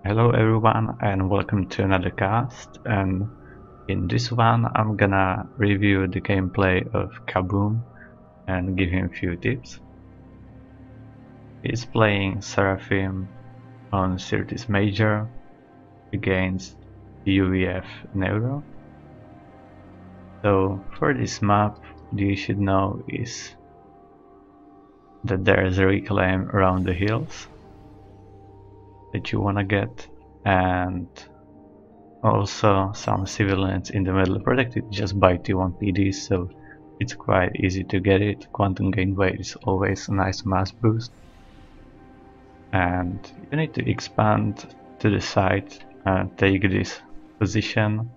Hello everyone and welcome to another cast, and in this one I'm gonna review the gameplay of KaBumm and give him a few tips. He's playing Seraphim on Sirtis Major against UVF Neuro. So for this map, what you should know is that there is a reclaim around the hills that you wanna get, and also some civilians in the middle protected just by T1 PDs, so it's quite easy to get it. Quantum Gateway is always a nice mass boost. And you need to expand to the side and take this position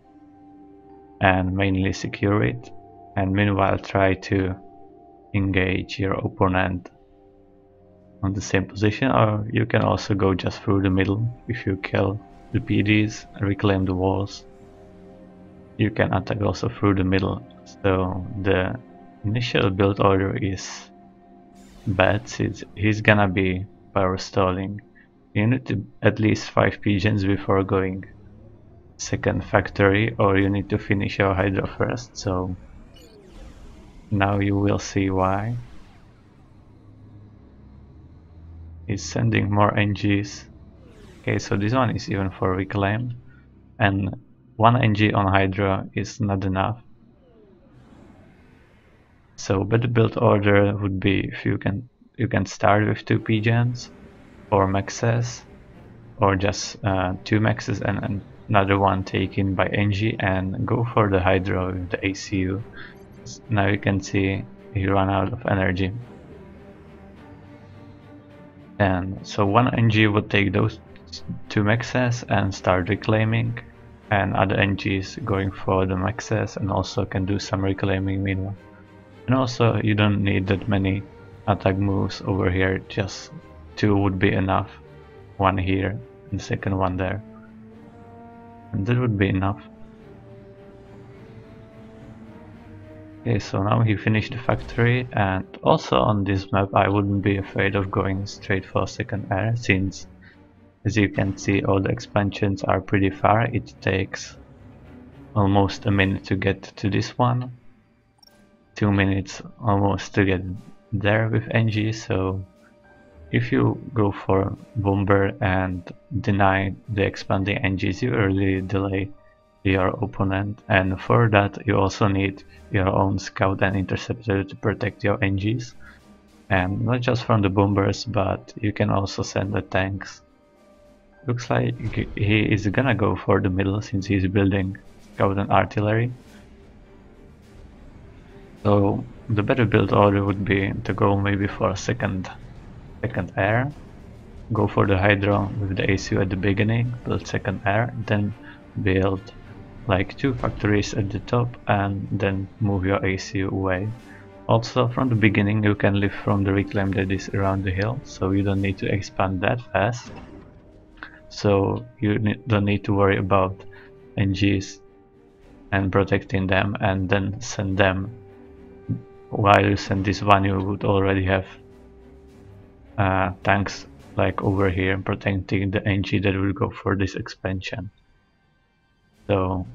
and mainly secure it, and meanwhile try to engage your opponent on the same position, or you can also go just through the middle. If you kill the PDs and reclaim the walls, you can attack also through the middle. So the initial build order is bad since he's gonna be power stalling. You need to at least 5 pigeons before going second factory, or you need to finish your Hydra first, so now you will see why. He's sending more NGs. Okay, so this one is even for reclaim, and 1 NG on Hydra is not enough. So better build order would be if you can start with 2 pigeons or maxes, or just 2 maxes and another one taken by NG, and go for the Hydra with the ACU. Now you can see he ran out of energy. And so 1 NG would take those 2 maxes and start reclaiming, and other NGs going for the maxes and also can do some reclaiming meanwhile. And also you don't need that many attack moves over here, just 2 would be enough. 1 here and the second one there. And that would be enough. Okay, so now he finished the factory, and also on this map I wouldn't be afraid of going straight for second air, since as you can see all the expansions are pretty far. It takes almost a minute to get to this one, 2 minutes almost to get there with NG, so if you go for Bomber and deny the expanding NGs, you really delay your opponent, and for that you also need your own scout and interceptor to protect your NGs, and not just from the bombers, but you can also send the tanks. Looks like he is gonna go for the middle since he's building scout and artillery. So the better build order would be to go maybe for a second air, go for the Hydra with the ACU at the beginning, build second air, then build like 2 factories at the top, and then move your ACU away. Also from the beginning you can live from the reclaim that is around the hill, so you don't need to expand that fast. So you don't need to worry about NGs and protecting them and then send them. While you send this one, you would already have tanks like over here protecting the NG that will go for this expansion. So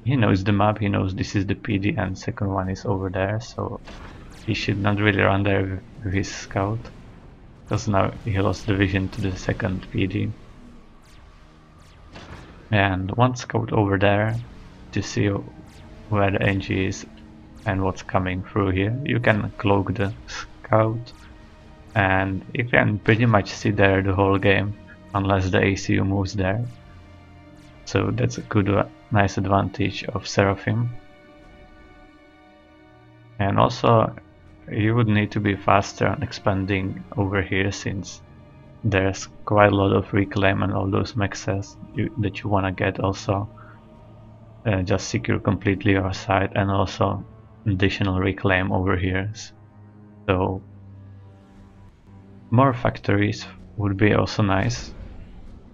he knows the map, he knows this is the PD and second one is over there, so he should not really run there with his scout, because now he lost the vision to the second PD. And one scout over there to see where the NG is and what's coming through here. You can cloak the scout and you can pretty much sit there the whole game unless the ACU moves there. So that's a good, nice advantage of Seraphim. And also you would need to be faster on expanding over here, since there's quite a lot of reclaim and all those maxes that you want to get. Also just secure completely your side, and also additional reclaim over here. So more factories would be also nice.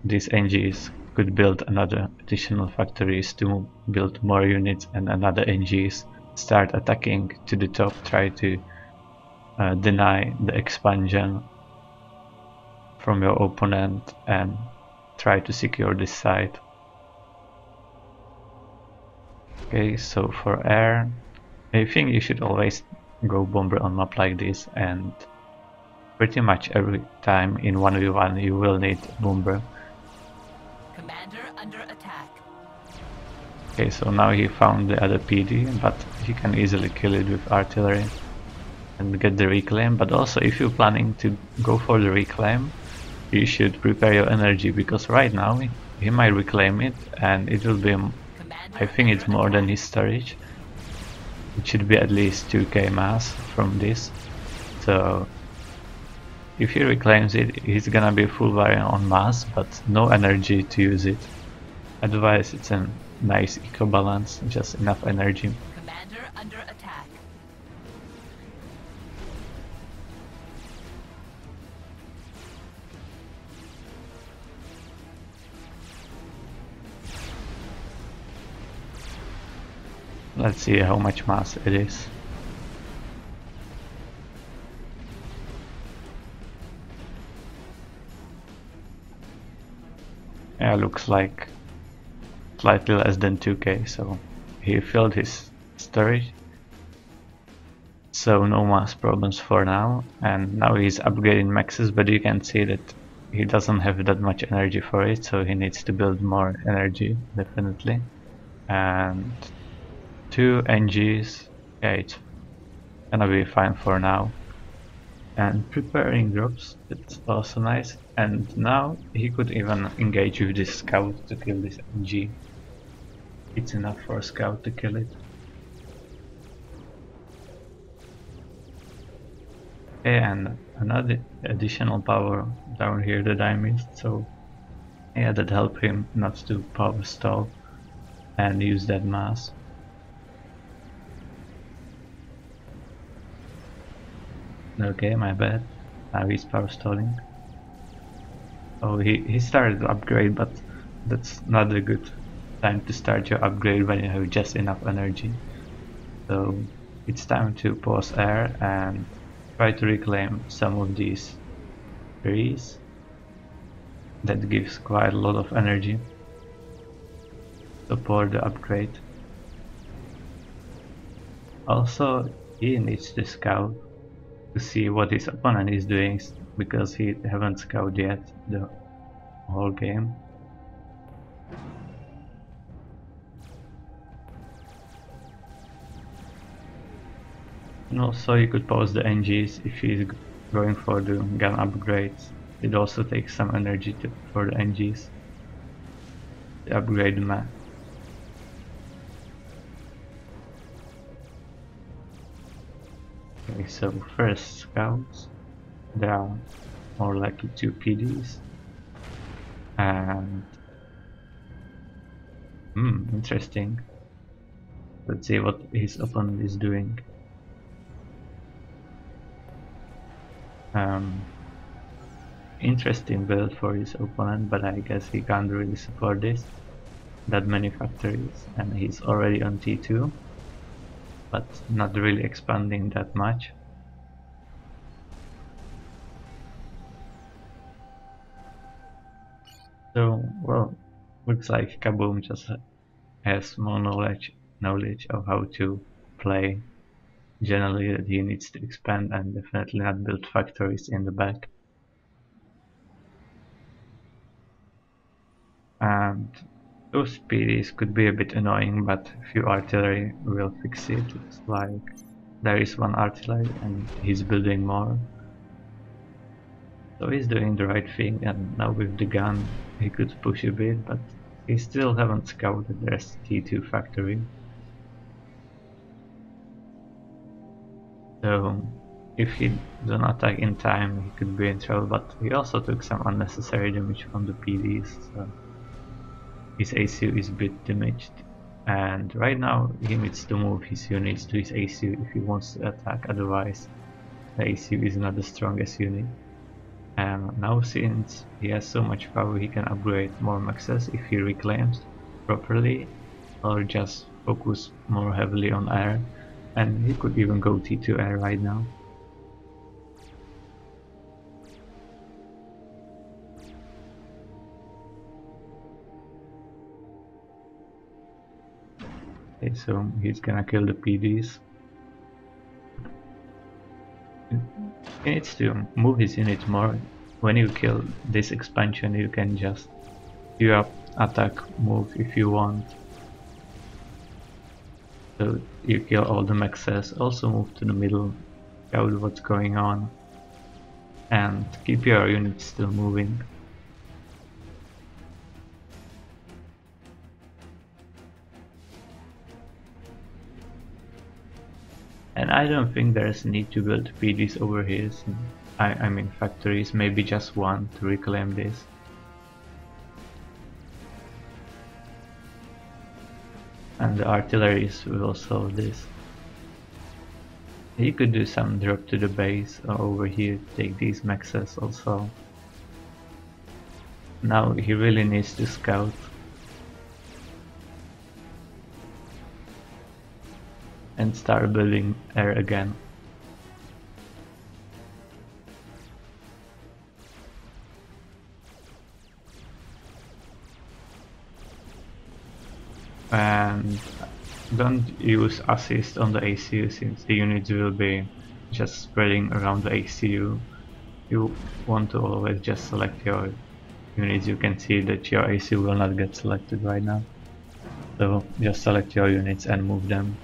These NGs could build another additional factories to build more units, and another NGs start attacking to the top, try to deny the expansion from your opponent, and try to secure this side. Okay, so for air, I think you should always go bomber on map like this, and pretty much every time in 1v1 you will need bomber. Commander under attack. Okay, so now he found the other PD, but he can easily kill it with artillery and get the reclaim. But also, if you're planning to go for the reclaim, you should prepare your energy, because right now he might reclaim it and it will be, I think it's more than his storage. It should be at least 2k mass from this. So if he reclaims it, he's gonna be full variant on mass, but no energy to use it. Otherwise it's a nice eco balance, just enough energy. Commander under attack. Let's see how much mass it is. Yeah, looks like slightly less than 2k, so he filled his storage. So no mass problems for now, and now he's upgrading maxes, but you can see that he doesn't have that much energy for it, so he needs to build more energy, definitely. And 2 NGs, yeah, it's gonna be fine for now. And preparing drops, it's also nice. And now he could even engage with this scout to kill this NG. It's enough for a scout to kill it. Okay, and another additional power down here that I missed, so yeah, that helped him not to power stall and use that mass. Okay, my bad. Now he's power stalling. Oh, he started to upgrade, but that's not a good time to start your upgrade when you have just enough energy. So it's time to pause air and try to reclaim some of these trees. That gives quite a lot of energy. Support the upgrade. Also, he needs to scout to see what his opponent is doing, because he haven't scouted yet the whole game. And also you could pause the NGs if he's going for the gun upgrades. It also takes some energy for the NGs to upgrade the map. Okay, so first scouts, there are more likely 2 PDs, and interesting. Let's see what his opponent is doing. Interesting build for his opponent, but I guess he can't really support this, that many factories, and he's already on T2, but not really expanding that much. So, well, looks like KaBumm just has more knowledge of how to play. Generally, that he needs to expand and definitely not build factories in the back. And those PDs could be a bit annoying, but few artillery will fix it. It's like there is one artillery and he's building more. So he's doing the right thing, and now with the gun he could push a bit, but he still haven't scouted the T2 factory. So if he doesn't attack in time, he could be in trouble, but he also took some unnecessary damage from the PDs, so his ACU is a bit damaged. And right now he needs to move his units to his ACU if he wants to attack, otherwise the ACU is not the strongest unit. And now since he has so much power, he can upgrade more maxes if he reclaims properly, or just focus more heavily on air, and he could even go T2 air right now. Okay, so he's gonna kill the PDs. He needs to move his units more. When you kill this expansion, you can just queue up attack move if you want. So you kill all the mexes, also move to the middle, scout what's going on, and keep your units still moving. And I don't think there's need to build PDs over here. I mean factories, maybe just one to reclaim this. And the artilleries will solve this. You could do some drop to the base or over here take these mexes also. Now he really needs to scout. And start building air again. And don't use assist on the ACU since the units will be just spreading around the ACU. You want to always just select your units. You can see that your ACU will not get selected right now. So just select your units and move them.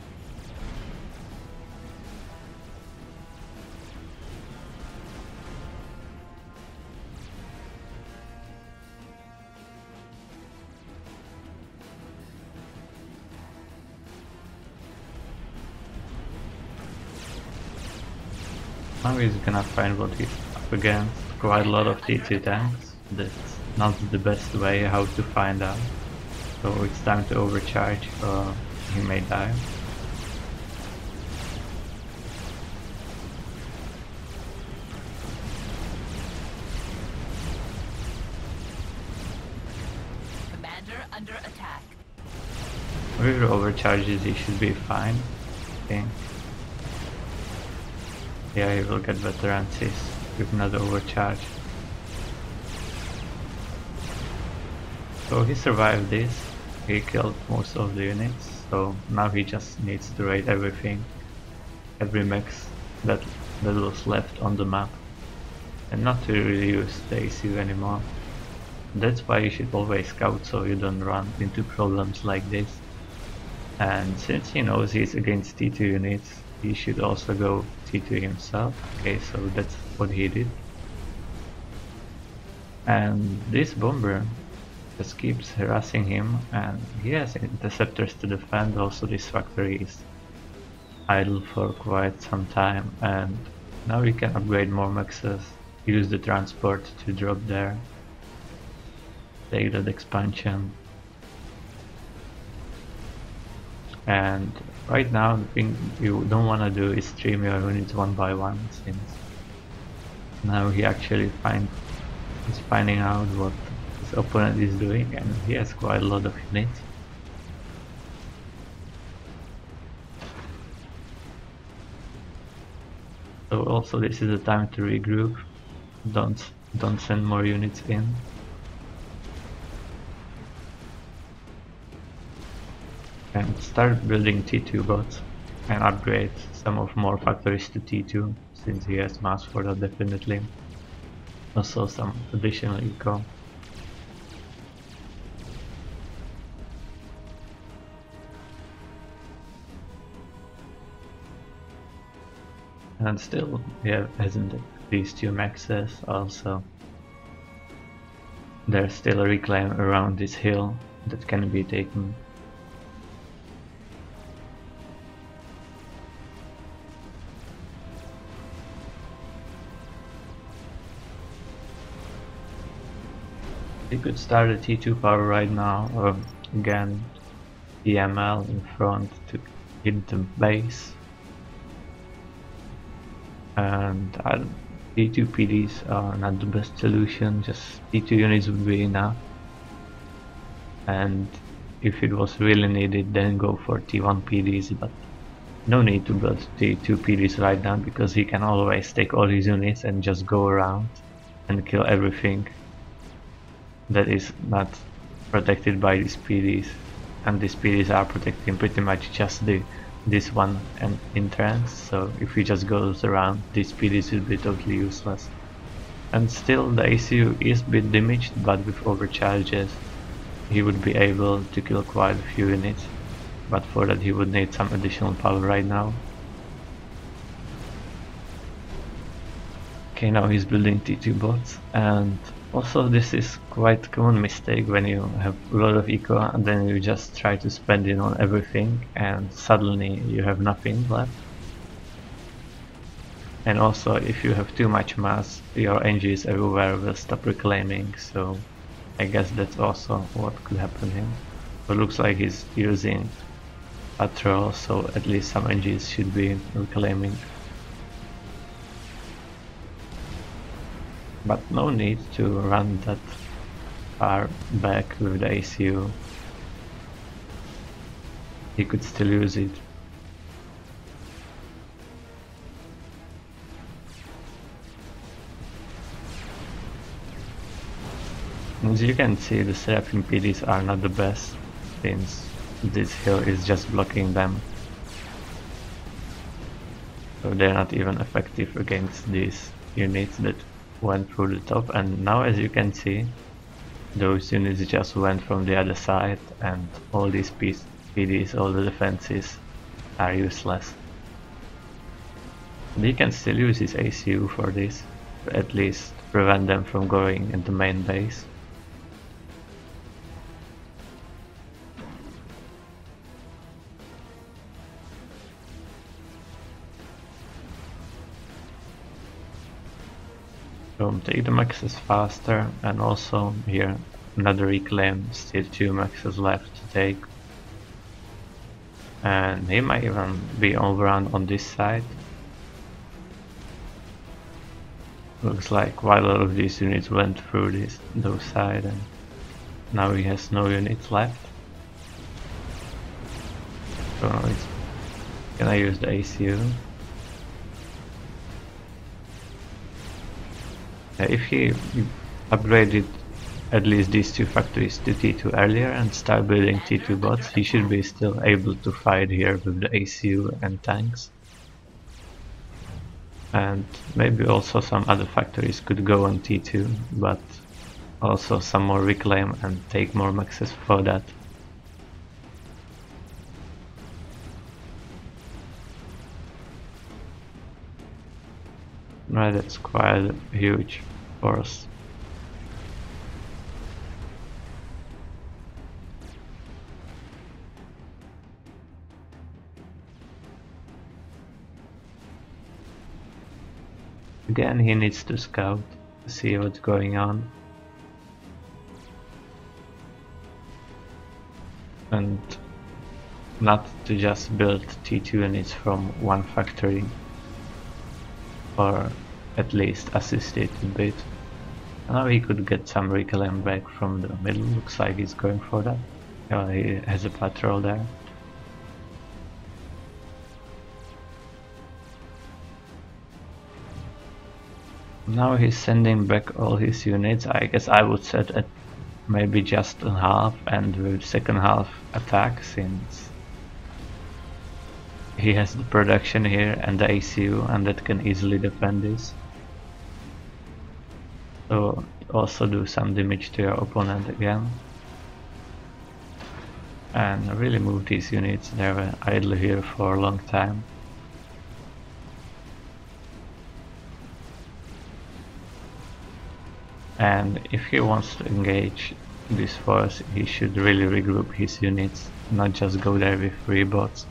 Now he's gonna find what he's up against. Quite a lot of T2 tanks. That's not the best way how to find out. So it's time to overcharge or he may die. Commander under attack. If he overcharges he should be fine, I think. Yeah, he will get veterancies with not overcharge. So he survived this, he killed most of the units, so now he just needs to raid everything, every mech that was left on the map, and not to really use the ACU anymore. That's why you should always scout so you don't run into problems like this. And since he knows he's against T2 units, he should also go T2 himself. Okay, so that's what he did. And this bomber just keeps harassing him, and he has interceptors to defend. Also this factory is idle for quite some time, and now we can upgrade more mexes, use the transport to drop there, take that expansion. And right now the thing you don't want to do is stream your units one by one, since now he actually is finding out what his opponent is doing, and he has quite a lot of units. So also this is the time to regroup. Don't send more units in. And start building T2 bots and upgrade some of more factories to T2 since he has mass for that definitely. Also some additional eco. And still he hasn't these two mexes also. There's still a reclaim around this hill that can be taken. You could start a T2 power right now, or again EML in front to hit the base. And T2 PDs are not the best solution, just T2 units would be enough. And if it was really needed, then go for T1 PDs, but no need to build T2 PDs right now because he can always take all his units and just go around and kill everything that is not protected by these PDs. and these PDs are protecting pretty much just this one entrance, so if he just goes around, these PDs will be totally useless. And still the ACU is a bit damaged, but with overcharges he would be able to kill quite a few units, but for that he would need some additional power right now. Okay, now he's building T2 bots, and also this is quite a common mistake when you have a lot of eco and then you just try to spend it on everything and suddenly you have nothing left. And also if you have too much mass, your NGs everywhere will stop reclaiming, so I guess that's also what could happen here. It looks like he's using patrol, so at least some NGs should be reclaiming. But no need to run that far back with the ACU. He could still use it. As you can see, the Seraphim PDs are not the best, since this hill is just blocking them. So they're not even effective against these units that went through the top, and now as you can see, those units just went from the other side and all these PDs, all the defenses are useless. And you can still use his ACU for this, to at least prevent them from going into main base. So take the maxes faster, and also here another reclaim, still 2 maxes left to take. And he might even be overrun on this side. Looks like quite a lot of these units went through those side, and now he has no units left. So can I use the ACU? If he upgraded at least these 2 factories to T2 earlier and start building T2 bots, he should be still able to fight here with the ACU and tanks. And maybe also some other factories could go on T2, but also some more reclaim and take more maxes for that. Right, that's quite a huge force. Again, he needs to scout to see what's going on. And not to just build T2 units from one factory, or at least assist it a bit. Now he could get some reclaim back from the middle, looks like he's going for that. He has a patrol there. Now he's sending back all his units. I guess I would set at maybe just a half and with second half attack, since he has the production here and the ACU, and that can easily defend this. So also do some damage to your opponent again. And really move these units, they were idle here for a long time. And if he wants to engage this force, he should really regroup his units, not just go there with 3 bots.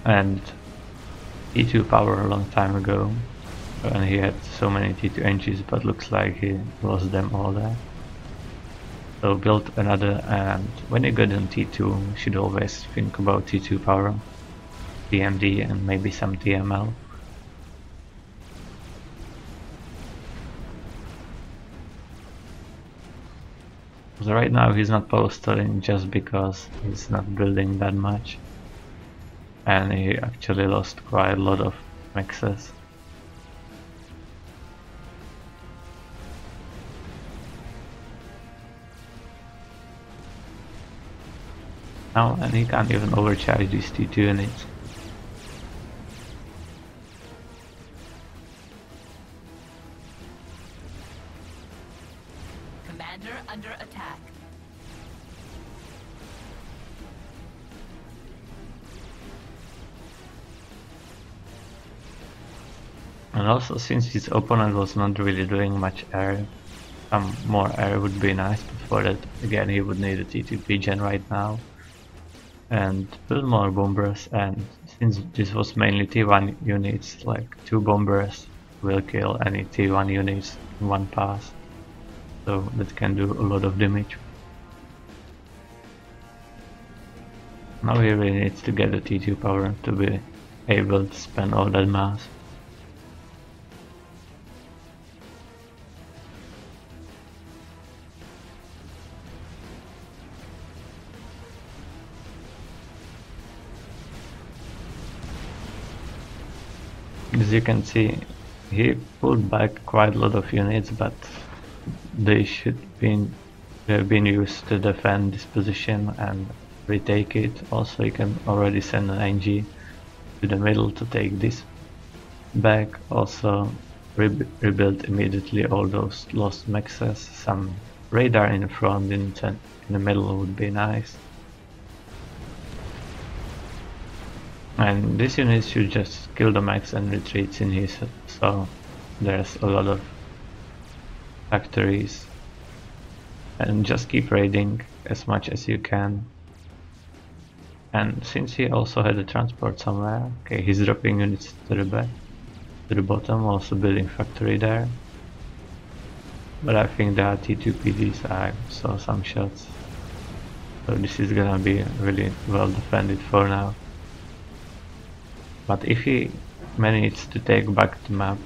And T2 power a long time ago, and he had so many T2 engines, but looks like he lost them all there. So build another, and when you get on T2, you should always think about T2 power, TMD and maybe some TML. So right now he's not posting just because he's not building that much, and he actually lost quite a lot of maxes. now, and he can't even overcharge these T2 units. Commander under attack. And also, since his opponent was not really doing much air, some more air would be nice. Before that, again, he would need a T2 pigeon right now and build more bombers. And since this was mainly T1 units, like 2 bombers will kill any T1 units in one pass, so that can do a lot of damage. Now he really needs to get the T2 power to be able to spend all that mass. As you can see, he pulled back quite a lot of units, but they have been used to defend this position and retake it. Also, you can already send an NG to the middle to take this back. Also, rebuild immediately all those lost mexes. Some radar in the front, in the middle would be nice. And this unit should just kill the max and retreats in his, so there's a lot of factories. And just keep raiding as much as you can. And since he also had a transport somewhere, okay, he's dropping units to the back, to the bottom, also building factory there. But I think there are T2 PDs, I saw some shots. So this is gonna be really well defended for now. But if he manages to take back the map,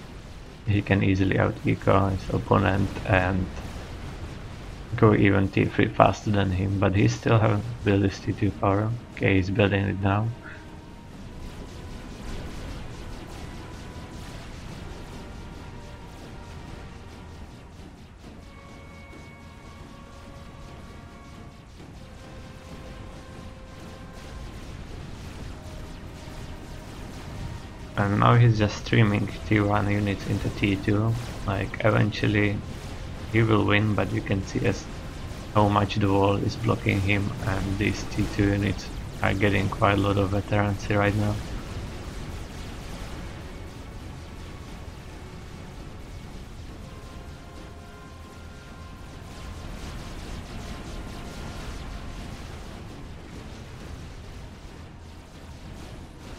he can easily out-eco his opponent and go even T3 faster than him, but he still haven't built his T2 power. Okay, he's building it now. And now he's just streaming T1 units into T2, like eventually he will win, but you can see how much the wall is blocking him, and these T2 units are getting quite a lot of veterancy right now.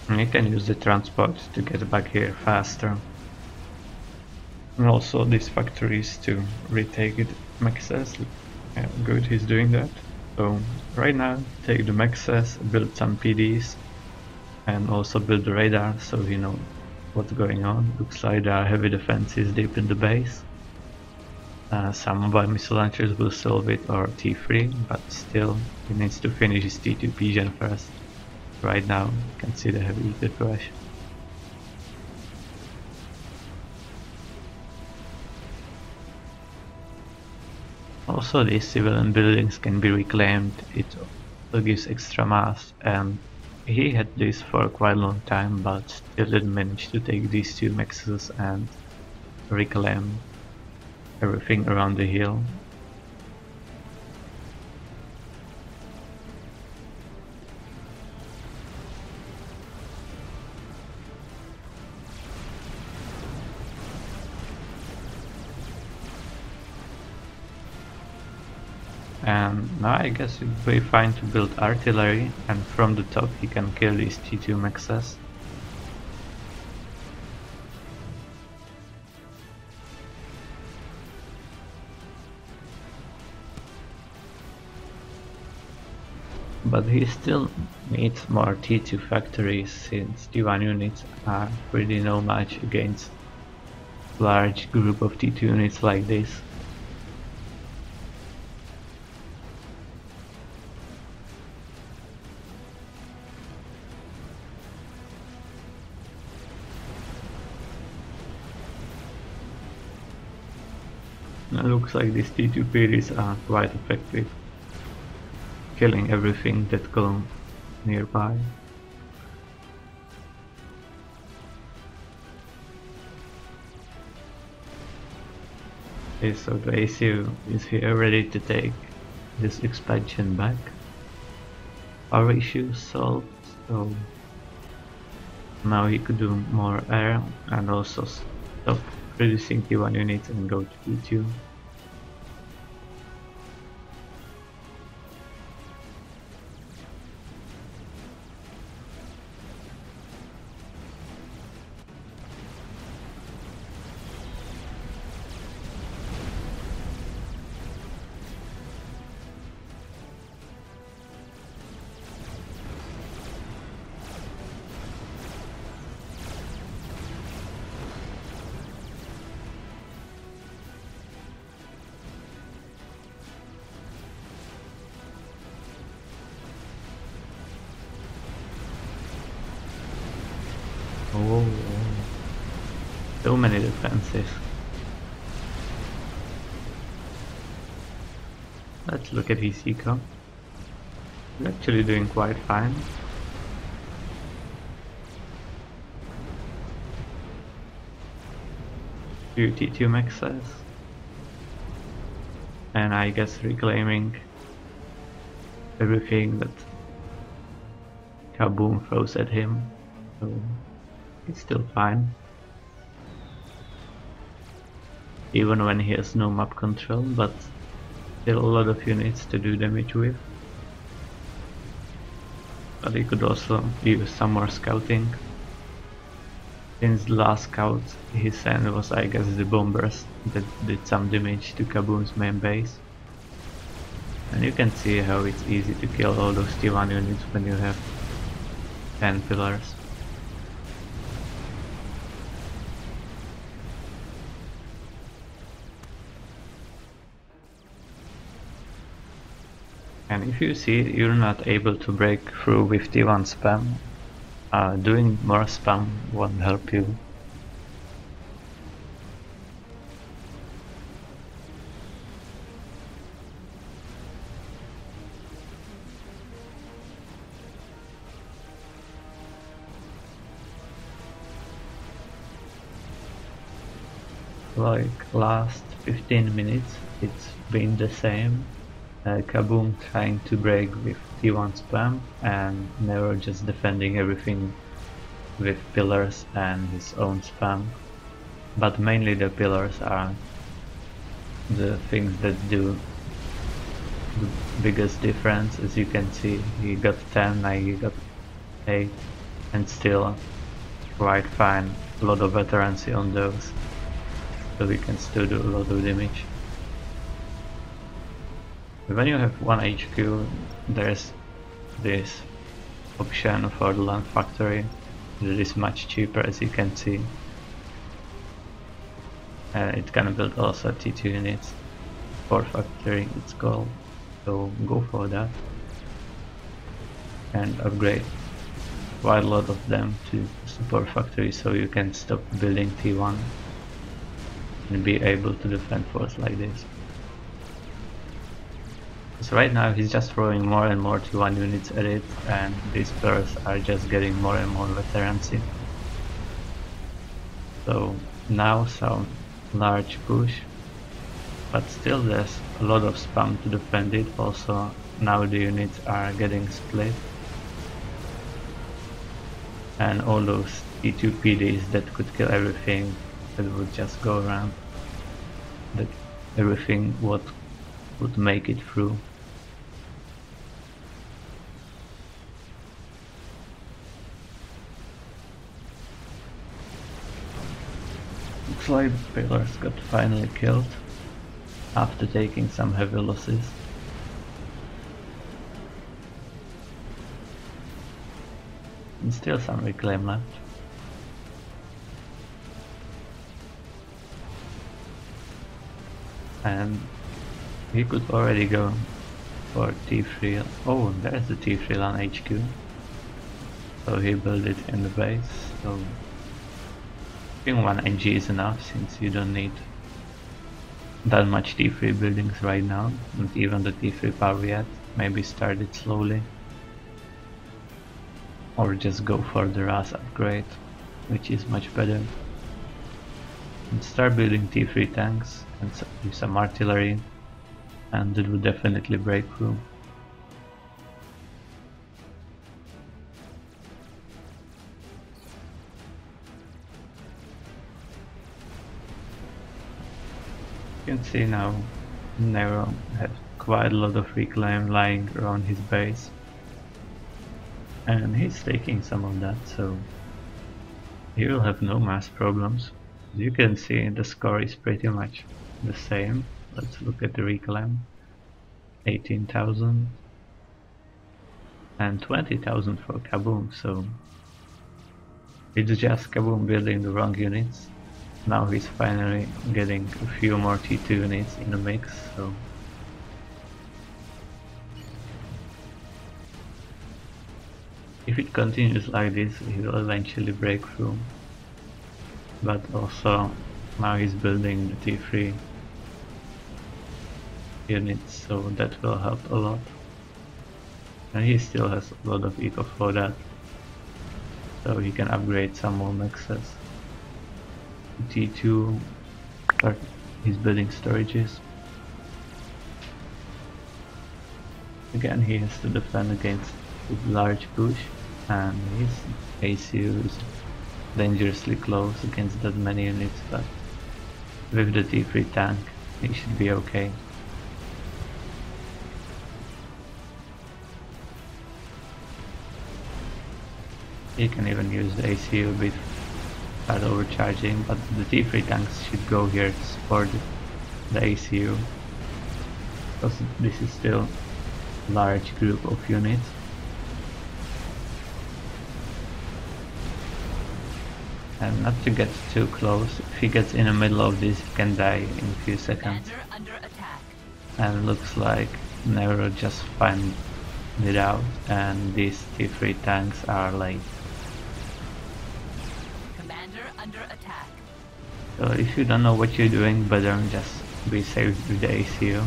And you can use the transport to get back here faster. And also these factories to retake it mexes. Yeah, good, he's doing that. So right now take the mexes, build some PDs, and also build the radar so we know what's going on. Looks like there are heavy defenses deep in the base. Some mobile missile launchers will solve it, or T3, but still he needs to finish his T2 pigeon first. Right now you can see the heavy crash. Also, these civilian buildings can be reclaimed. It also gives extra mass, and he had this for quite a long time, but still didn't manage to take these 2 mexes and reclaim everything around the hill. And now I guess it would be fine to build artillery, and from the top he can kill these T2 mexes. But he still needs more T2 factories, since T1 units are pretty no match against large group of T2 units like this. It looks like these T2 PDs are quite effective. killing everything that go nearby. Okay, so the ACU is here ready to take this expansion back. Our issue solved, so now he could do more air and also stop producing T1 units and go to T2. Oh, so many defenses. Let's look at his eco. He's actually doing quite fine. Few T2 maxes. And I guess reclaiming everything that KaBumm throws at him. So it's still fine. Even when he has no map control, but still a lot of units to do damage with. But he could also use some more scouting. Since the last scout he sent was, I guess, the bombers that did some damage to KaBumm's main base. And you can see how it's easy to kill all those T1 units when you have 10 pillars. And if you see you're not able to break through with T1 spam, doing more spam won't help you. Like last 15 minutes it's been the same. KaBumm trying to break with T1 spam and neuro just defending everything with pillars and his own spam. But mainly the pillars are the things that do the biggest difference. As you can see, he got 10, now he got 8, and still quite fine. A lot of veterancy on those, so we can still do a lot of damage. When you have 1 HQ, there's this option for the land factory that is much cheaper, as you can see. It can build also T2 units. Support factory it's called, so go for that and upgrade quite a lot of them to support factory so you can stop building T1 and be able to defend force like this. So right now he's just throwing more and more T1 units at it, and these pillars are just getting more and more veterancy. So now some large push, but still there's a lot of spam to defend it. Also now the units are getting split, and all those T2 PDs that could kill everything that would just go around, that everything would make it through. Looks like the pillars got finally killed after taking some heavy losses. And still some reclaim left. And he could already go for T3. Oh, there's the T3 LAN HQ. So he built it in the base. So I think 1 NG is enough, since you don't need that much T3 buildings right now, not even the T3 power yet. maybe start it slowly. Or just go for the RAS upgrade, which is much better. And start building T3 tanks and some artillery, and it will definitely break through. You can see now Neuro has quite a lot of reclaim lying around his base, and he's taking some of that, so he will have no mass problems. As you can see, the score is pretty much the same. Let's look at the reclaim. 18,000 and 20,000 for KaBumm, so it's just KaBumm building the wrong units. Now he's finally getting a few more T2 units in the mix, so if it continues like this, he will eventually break through. But also, now he's building the T3 units, so that will help a lot. And he still has a lot of eco for that, so he can upgrade some more mixes. T2, but he's building storages. Again, he has to defend against this large push, and his ACU is dangerously close against that many units, but with the T3 tank, he should be okay. He can even use the ACU a bit without overcharging, but the T3 tanks should go here to support the ACU, because this is still a large group of units. And not to get too close, if he gets in the middle of this he can die in a few seconds. Under attack. And looks like Neuro just found it out, and these T3 tanks are late. Commander under attack. So if you don't know what you're doing, better just be safe with the ACU.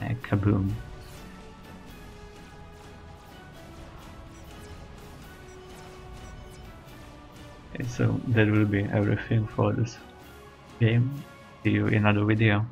And KaBumm. Okay, so that will be everything for this game. See you in another video.